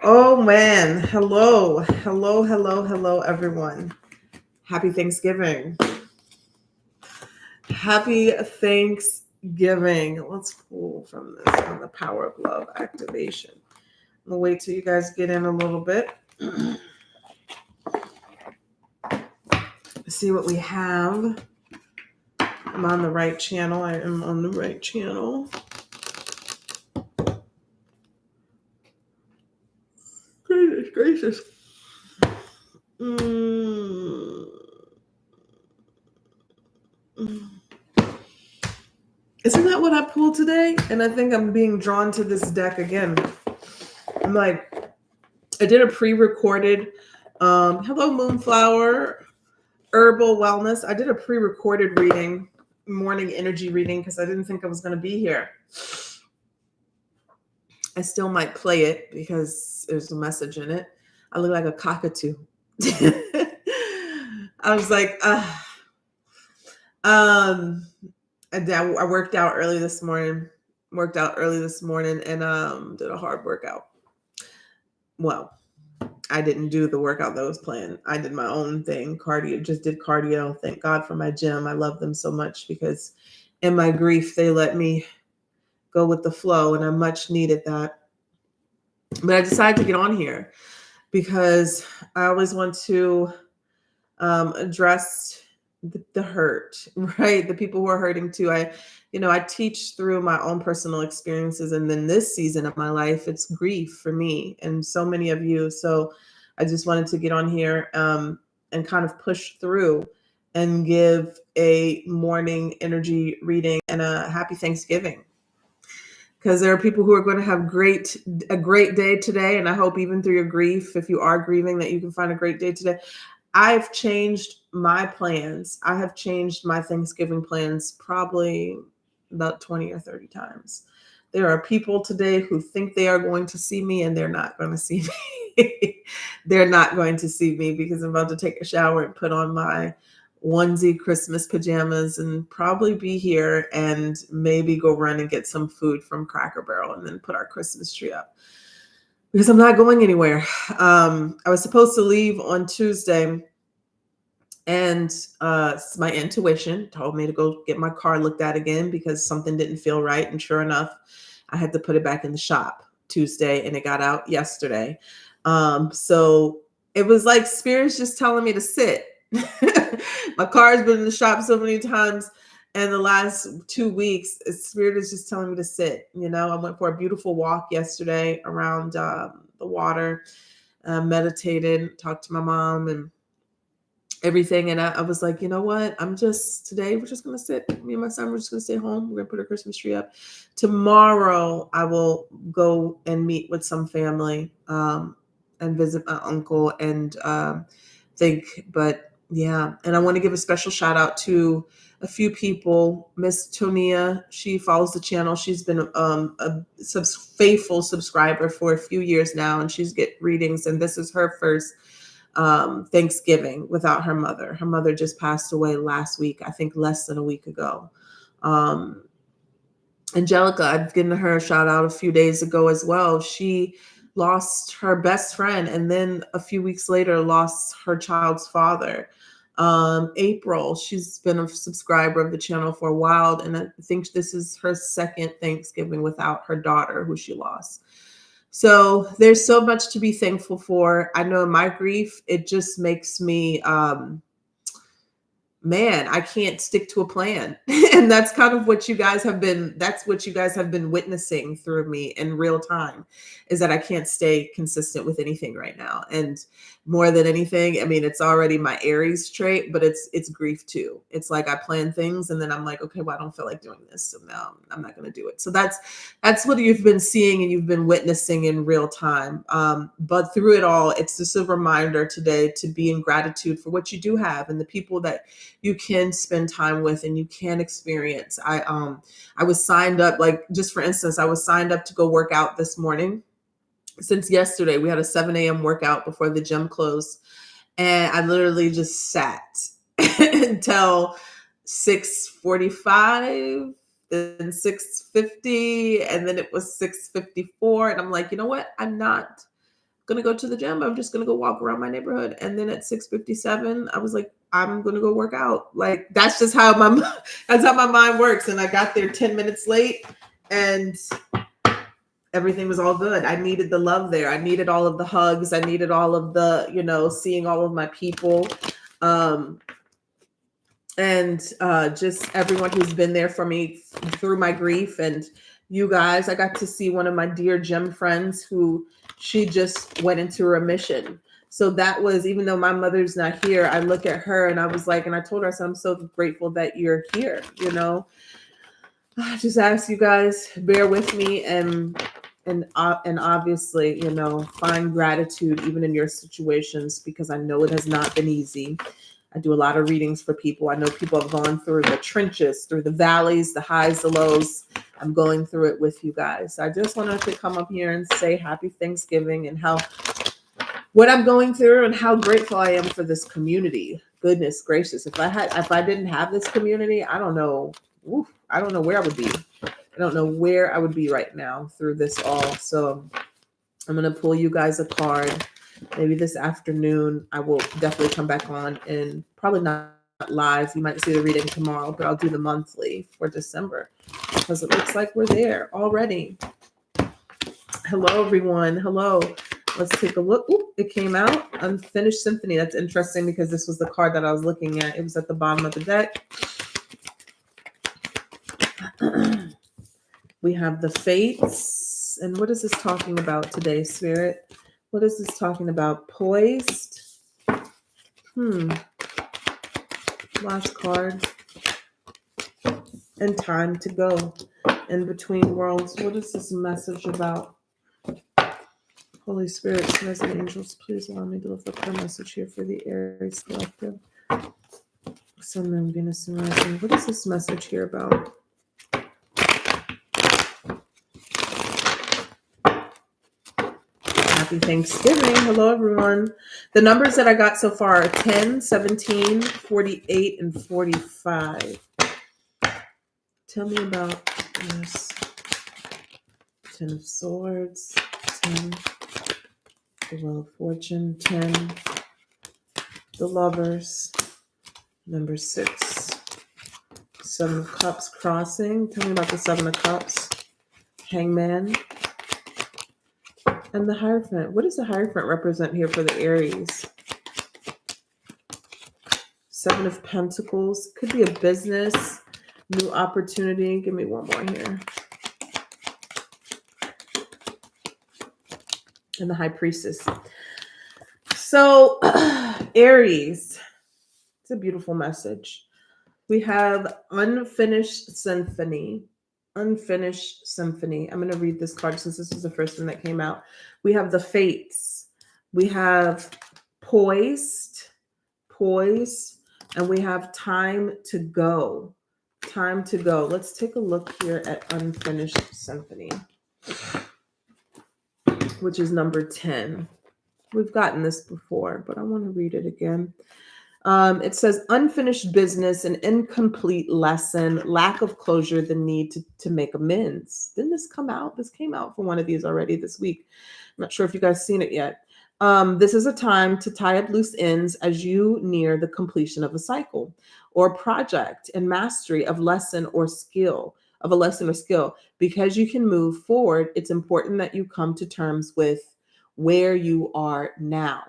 Oh man, hello, everyone. Happy Thanksgiving. Happy Thanksgiving. Let's pull from this on the power of love activation. We'll wait till you guys get in a little bit. See what we have. I'm on the right channel. I am on the right channel. Goodness gracious. Mm. Isn't that what I pulled today? And I think I'm being drawn to this deck again. I'm like, I did a pre-recorded hello Moonflower Herbal Wellness. I did a pre-recorded reading, morning energy reading, because I didn't think I was going to be here. I still might play it because there's a message in it. I look like a cockatoo. I was like, I worked out early this morning. And did a hard workout. Well, I didn't do the workout that was planned. I did my own thing, cardio, just did cardio. Thank God for my gym. I love them so much because in my grief, they let me go with the flow, and I much needed that. But I decided to get on here because I always want to address the hurt, right? The people who are hurting too. I teach through my own personal experiences, and then this season of my life, it's grief for me and so many of you. So I just wanted to get on here and kind of push through and give a morning energy reading and a happy Thanksgiving. Because there are people who are going to have a great day today. And I hope even through your grief, if you are grieving, that you can find a great day today. I've changed my plans. I have changed my Thanksgiving plans probably about 20 or 30 times. There are people today who think they are going to see me, and they're not going to see me. They're not going to see me because I'm about to take a shower and put on my onesie Christmas pajamas and probably be here and maybe go run and get some food from Cracker Barrel and then put our Christmas tree up because I'm not going anywhere. I was supposed to leave on Tuesday, and my intuition told me to go get my car looked at again because something didn't feel right. And sure enough, I had to put it back in the shop Tuesday, and it got out yesterday. So it was like Spirit's just telling me to sit. My car's been in the shop so many times. And the last 2 weeks, Spirit is just telling me to sit. I went for a beautiful walk yesterday around the water, meditated, talked to my mom and everything. And I was like, you know what? Today we're just going to sit. Me and my son, we're just going to stay home. We're going to put our Christmas tree up. Tomorrow, I will go and meet with some family and visit my uncle and but yeah. And I want to give a special shout out to a few people. Miss Tonia, she follows the channel. She's been a faithful subscriber for a few years now, and she's get readings. And this is her first Thanksgiving without her mother. Her mother just passed away last week, I think less than a week ago. Angelica, I've given her a shout out a few days ago as well. She lost her best friend, and then a few weeks later lost her child's father. April, she's been a subscriber of the channel for a while, and I think this is her second Thanksgiving without her daughter, who she lost. So there's so much to be thankful for. I know in my grief, it just makes me man, I can't stick to a plan. And that's kind of what you guys have been witnessing through me in real time, is that I can't stay consistent with anything right now. And more than anything, I mean, it's already my Aries trait, but it's grief too. It's like I plan things and then I'm like, okay, well, I don't feel like doing this. So now I'm not going to do it. So that's what you've been seeing and you've been witnessing in real time. But through it all, it's just a reminder today to be in gratitude for what you do have and the people that you can spend time with and you can experience. I was signed up, like, just for instance, I was signed up to go work out this morning. Since yesterday, we had a 7 a.m. workout before the gym closed. And I literally just sat until 6:45, then 6:50, and then it was 6:54. And I'm like, you know what? I'm not gonna go to the gym. I'm just gonna go walk around my neighborhood. And then at 6:57, I was like, I'm gonna go work out. Like that's just how that's how my mind works. And I got there 10 minutes late, and everything was all good. I needed the love there. I needed all of the hugs. I needed all of the, seeing all of my people. Um, and just everyone who's been there for me through my grief. And you guys, I got to see one of my dear gym friends who she just went into remission. So that was, even though my mother's not here, I look at her and I was like, and I told her, I said, I'm so grateful that you're here. I just ask you guys, bear with me and obviously, find gratitude even in your situations, because I know it has not been easy. I do a lot of readings for people. I know people have gone through the trenches, through the valleys, the highs, the lows. I'm going through it with you guys. I just wanted to come up here and say happy Thanksgiving and what I'm going through and how grateful I am for this community. Goodness gracious. If I didn't have this community, I don't know. I don't know where I would be. I don't know where I would be right now through this all. So I'm going to pull you guys a card. Maybe this afternoon, I will definitely come back on, and probably not live. You might see the reading tomorrow, but I'll do the monthly for December because it looks like we're there already. Hello, everyone. Hello. Let's take a look. Ooh, it came out. Unfinished Symphony. That's interesting because this was the card that I was looking at. It was at the bottom of the deck. We have the Fates. And what is this talking about today, Spirit? What is this talking about? Poised. Last card. And time to go. In between worlds. What is this message about? Holy Spirit, present angels, please allow me to lift up the message here for the Aries collective. Sun, Moon, Venus, and Rising. What is this message here about? Happy Thanksgiving. Hello, everyone. The numbers that I got so far are 10, 17, 48, and 45. Tell me about this. 10 of Swords, 10, the Wheel of Fortune, 10, the Lovers, number 6, 7 of Cups crossing. Tell me about the 7 of Cups, Hangman, and the Hierophant. What does the Hierophant represent here for the Aries? 7 of Pentacles. Could be a business, new opportunity. Give me one more here. And the High Priestess. So, Aries. It's a beautiful message. We have Unfinished Symphony. Unfinished Symphony. I'm going to read this card since this was the first one that came out. We have the Fates. We have Poised, and we have Time to Go. Time to Go. Let's take a look here at Unfinished Symphony, which is number 10. We've gotten this before, but I want to read it again. It says unfinished business, an incomplete lesson, lack of closure, the need to make amends. Didn't this come out? This came out for one of these already this week. I'm not sure if you guys seen it yet. This is a time to tie up loose ends as you near the completion of a cycle or project and mastery of lesson or skill. Because you can move forward, it's important that you come to terms with where you are now.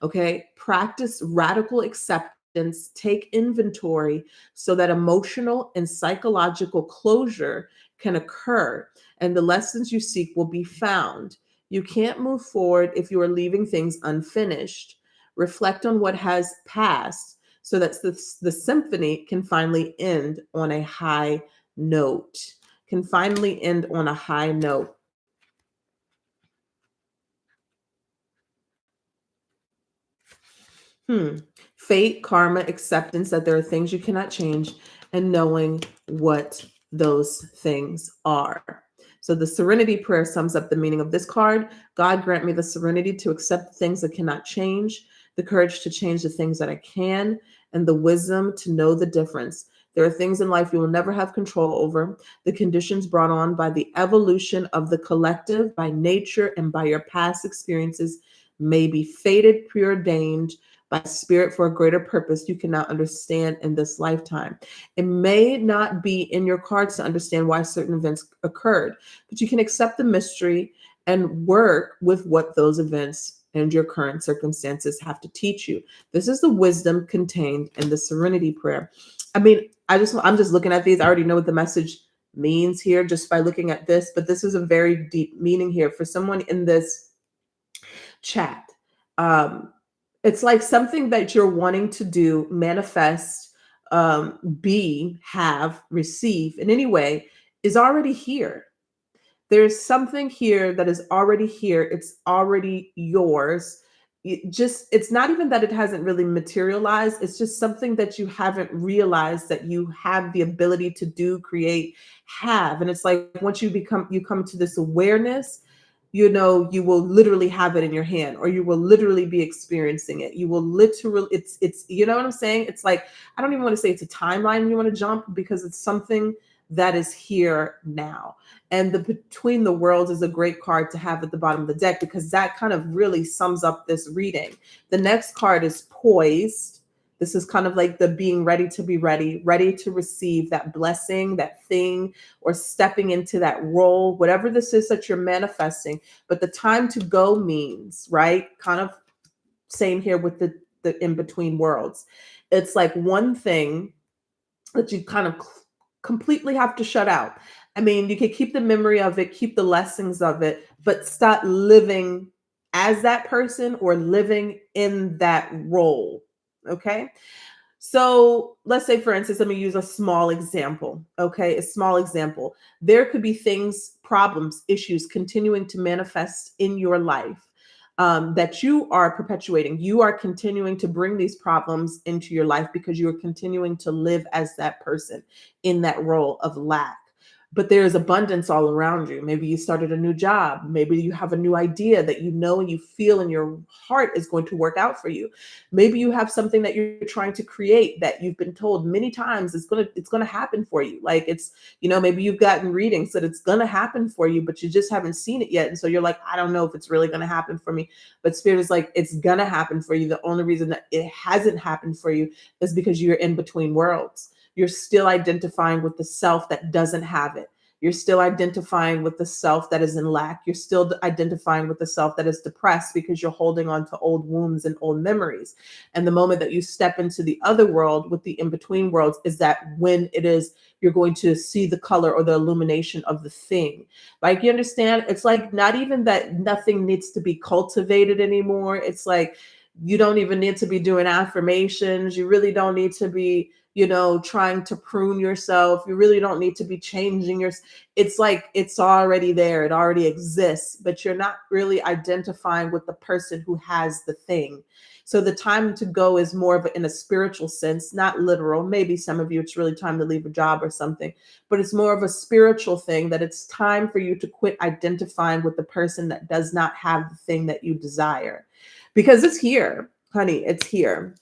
Okay. Practice radical acceptance, take inventory so that emotional and psychological closure can occur and the lessons you seek will be found. You can't move forward if you are leaving things unfinished. Reflect on what has passed so that the symphony can finally end on a high note. Fate, karma, acceptance that there are things you cannot change, and knowing what those things are. So the serenity prayer sums up the meaning of this card. God, grant me the serenity to accept things that cannot change, the courage to change the things that I can, and the wisdom to know the difference. There are things in life you will never have control over. The conditions brought on by the evolution of the collective, by nature, and by your past experiences may be fated, preordained by spirit for a greater purpose you cannot understand in this lifetime. It may not be in your cards to understand why certain events occurred, but you can accept the mystery and work with what those events and your current circumstances have to teach you. This is the wisdom contained in the serenity prayer. I mean, I'm just looking at these. I already know what the message means here just by looking at this, but this is a very deep meaning here for someone in this chat. Um, it's like something that you're wanting to do, manifest, be, have, receive in any way is already here. There's something here that is already here. It's already yours. It's not even that it hasn't really materialized. It's just something that you haven't realized that you have the ability to do, create, have. And it's like once you come to this awareness, you will literally have it in your hand, or you will literally be experiencing it. You will literally, you know what I'm saying? It's like, I don't even want to say it's a timeline you want to jump, because it's something that is here now. And the Between the Worlds is a great card to have at the bottom of the deck, because that kind of really sums up this reading. The next card is Poised. This is kind of like the being ready to be ready, ready to receive that blessing, that thing, or stepping into that role, whatever this is that you're manifesting. But the time to go means, right? Kind of same here with the in between worlds. It's like one thing that you kind of completely have to shut out. I mean, you can keep the memory of it, keep the lessons of it, but start living as that person or living in that role. Okay. So let's say, for instance, let me use a small example. Okay. A small example. There could be things, problems, issues continuing to manifest in your life, that you are perpetuating. You are continuing to bring these problems into your life because you're continuing to live as that person in that role of lack. But there's abundance all around you. Maybe you started a new job. Maybe you have a new idea that you know and you feel in your heart is going to work out for you. Maybe you have something that you're trying to create that you've been told many times it's gonna happen for you. Like maybe you've gotten readings that it's gonna happen for you, but you just haven't seen it yet. And so you're like, I don't know if it's really gonna happen for me. But Spirit is like, it's gonna happen for you. The only reason that it hasn't happened for you is because you're in between worlds. You're still identifying with the self that doesn't have it. You're still identifying with the self that is in lack. You're still identifying with the self that is depressed because you're holding on to old wounds and old memories. And the moment that you step into the other world with the in-between worlds is that when it is you're going to see the color or the illumination of the thing. Like, you understand? It's like not even that nothing needs to be cultivated anymore. It's like you don't even need to be doing affirmations. You really don't need to be trying to prune yourself. You really don't need to be changing your. It's like it's already there. It already exists, but you're not really identifying with the person who has the thing. So the time to go is more of in a spiritual sense, not literal. Maybe some of you, it's really time to leave a job or something, but it's more of a spiritual thing, that it's time for you to quit identifying with the person that does not have the thing that you desire, because it's here, honey. It's here.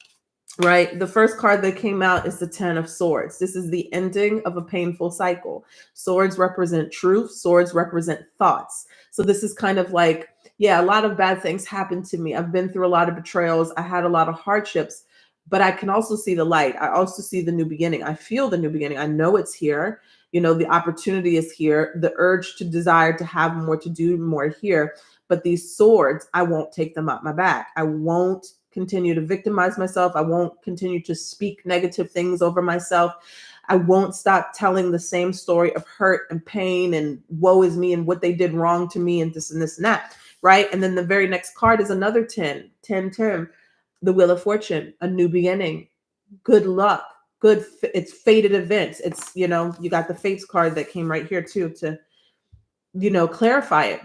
Right. The first card that came out is the 10 of Swords. This is the ending of a painful cycle. Swords represent truth. Swords represent thoughts. So this is kind of like, yeah, a lot of bad things happened to me. I've been through a lot of betrayals. I had a lot of hardships, but I can also see the light. I also see the new beginning. I feel the new beginning. I know it's here. The opportunity is here. The urge to desire to have more, to do more here. But these swords, I won't take them up my back. I won't continue to victimize myself. I won't continue to speak negative things over myself. I won't stop telling the same story of hurt and pain and woe is me and what they did wrong to me and this and this and that. Right. And then the very next card is another 10, 10, 10, the Wheel of Fortune, a new beginning, good luck, it's fated events. It's, you got the Fates card that came right here too to, clarify it.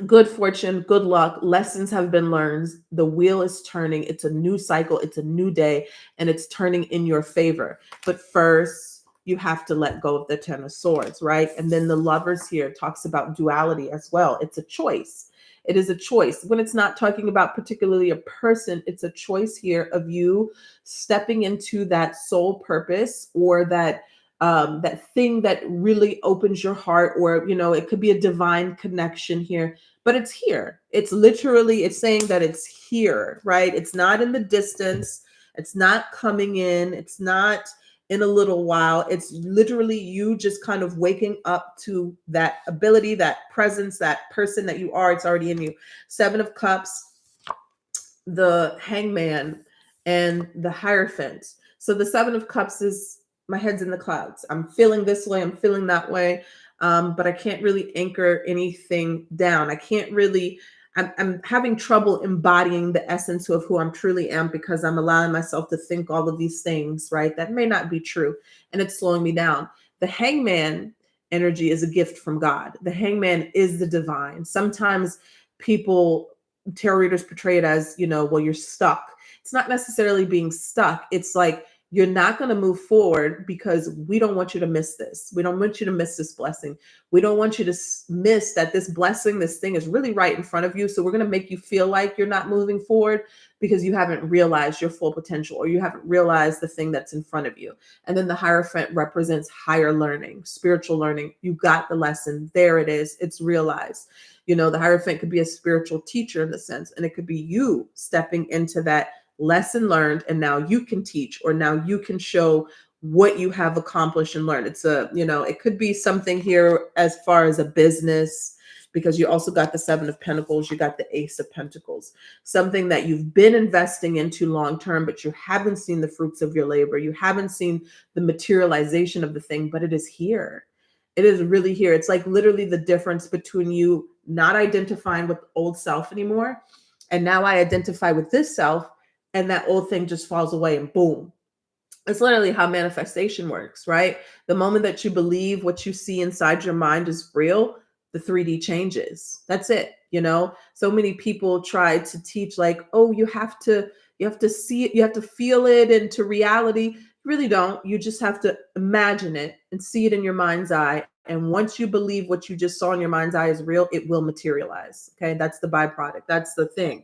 Good fortune, good luck, lessons have been learned. The wheel is turning. It's a new cycle. It's a new day, and it's turning in your favor. But first, you have to let go of the 10 of Swords, right? And then the Lovers here talks about duality as well. It's a choice. It is a choice. When it's not talking about particularly a person, it's a choice here of you stepping into that soul purpose or that that thing that really opens your heart, or, it could be a divine connection here, but it's here. It's literally, it's saying that it's here, right? It's not in the distance. It's not coming in. It's not in a little while. It's literally you just kind of waking up to that ability, that presence, that person that you are. It's already in you. Seven of Cups, the Hangman, and the Hierophant. So the Seven of Cups is my head's in the clouds. I'm feeling this way, I'm feeling that way, but I can't really anchor anything down. I can't really. I'm having trouble embodying the essence of who I'm truly am, because I'm allowing myself to think all of these things, right? That may not be true, and it's slowing me down. The Hangman energy is a gift from God. The Hangman is the divine. Sometimes people, tarot readers, portray it as, well, you're stuck. It's not necessarily being stuck. It's like, you're not going to move forward because we don't want you to miss this. We don't want you to miss this blessing. We don't want you to miss that this blessing, this thing is really right in front of you. So we're going to make you feel like you're not moving forward because you haven't realized your full potential, or you haven't realized the thing that's in front of you. And then the Hierophant represents higher learning, spiritual learning. You got the lesson. There it is. It's realized. The Hierophant could be a spiritual teacher in the sense, and it could be you stepping into that lesson learned, and now you can teach, or now you can show what you have accomplished and learned. It's it could be something here as far as a business, because you also got the Seven of Pentacles, you got the Ace of Pentacles, something that you've been investing into long term, but you haven't seen the fruits of your labor. You haven't seen the materialization of the thing, but it is here. It is really here. It's like literally the difference between you not identifying with the old self anymore, and now I identify with this self, and that old thing just falls away, and boom. It's literally how manifestation works, right? The moment that you believe what you see inside your mind is real, the 3D changes. That's it. So many people try to teach like, oh, you have to see it, you have to feel it into reality. You really don't. You just have to imagine it and see it in your mind's eye. And once you believe what you just saw in your mind's eye is real, it will materialize. Okay. That's the byproduct. That's the thing.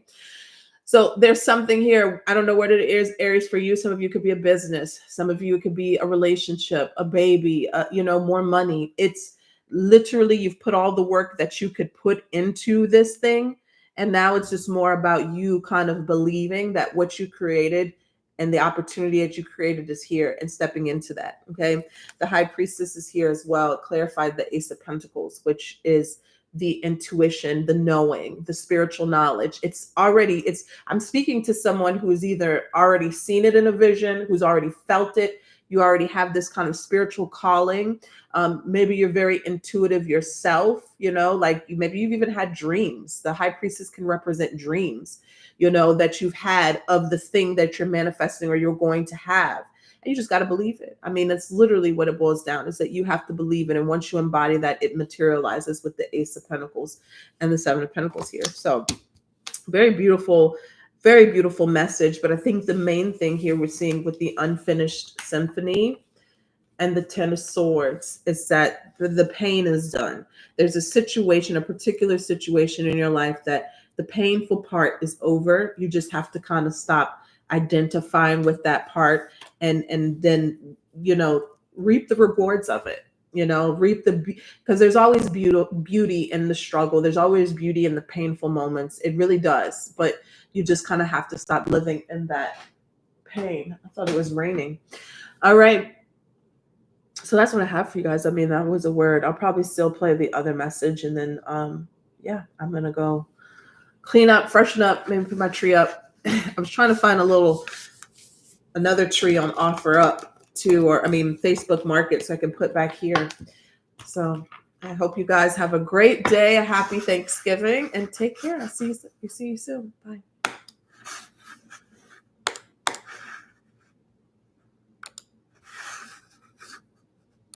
So there's something here. I don't know what it is, Aries, for you. Some of you could be a business. Some of you it could be a relationship, a baby, more money. It's literally, you've put all the work that you could put into this thing. And now it's just more about you kind of believing that what you created and the opportunity that you created is here, and stepping into that. Okay. The High Priestess is here as well. It clarified the Ace of Pentacles, which is the intuition, the knowing, the spiritual knowledge. I'm speaking to someone who's either already seen it in a vision, who's already felt it. You already have this kind of spiritual calling. Maybe you're very intuitive yourself, maybe you've even had dreams. The High Priestess can represent dreams, that you've had of the thing that you're manifesting or you're going to have. And you just got to believe it. I mean, that's literally what it boils down, is that you have to believe it. And once you embody that, it materializes with the Ace of Pentacles and the Seven of Pentacles here. So very beautiful message. But I think the main thing here we're seeing with the Unfinished Symphony and the Ten of Swords is that the pain is done. There's a particular situation in your life that the painful part is over. You just have to kind of stop identifying with that part, and then reap the rewards of it. Because there's always beauty in the struggle. There's always beauty in the painful moments. It really does. But you just kind of have to stop living in that pain. I thought it was raining. All right. So that's what I have for you guys. I mean, that was a word. I'll probably still play the other message, and then I'm gonna go clean up, freshen up, maybe put my tree up. I was trying to find another tree on OfferUp too, Facebook Market, so I can put back here. So I hope you guys have a great day, a happy Thanksgiving, and take care. I'll see you soon. Bye.